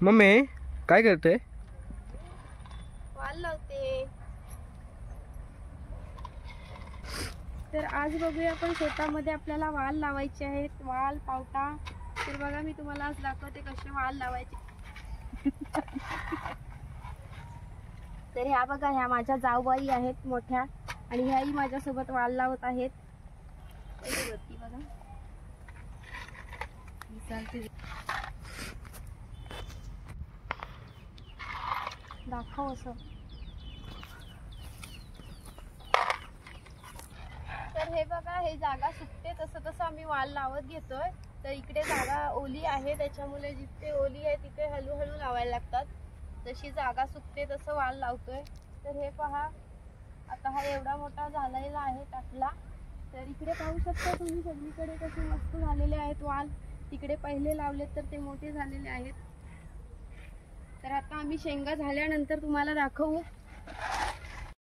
Mummy काय करते? वाल लावते. तर आज बघूया आपण शेतामध्ये आपल्याला वाल लावायचे आहेत. वाल पावटा. तर बघा मी तुम्हाला आज दाखवते कसे वाल लावायचे. तर ह्या बघा, ह्या माझ्या जाऊबाई आहेत मोठ्या आणि ह्याही माझ्यासोबत वाल लावत आहेत. बघा दाखव असं. तर हे बघा, हे जागा सुकते तसं तसं आम्ही वाल लावत घेतोय. तर इकडे जागा ओली आहे, त्याच्यामुळे जिथे ओली आहे तिथे हळूहळू लावायला लागतात. जशी जागा सुकते तसं वाल लावतोय. तर हे पहा, आता हा एवढा मोठा झालेला आहे टाकला. तर इकडे पाहू शकता तुम्ही सगळीकडे कसे मस्त झालेले आहेत वाल. तिकडे पहिले लावलेत तर ते मोठे झालेले आहेत. तर आता आम्ही शेंगा झाल्यानंतर तुम्हाला दाखवू.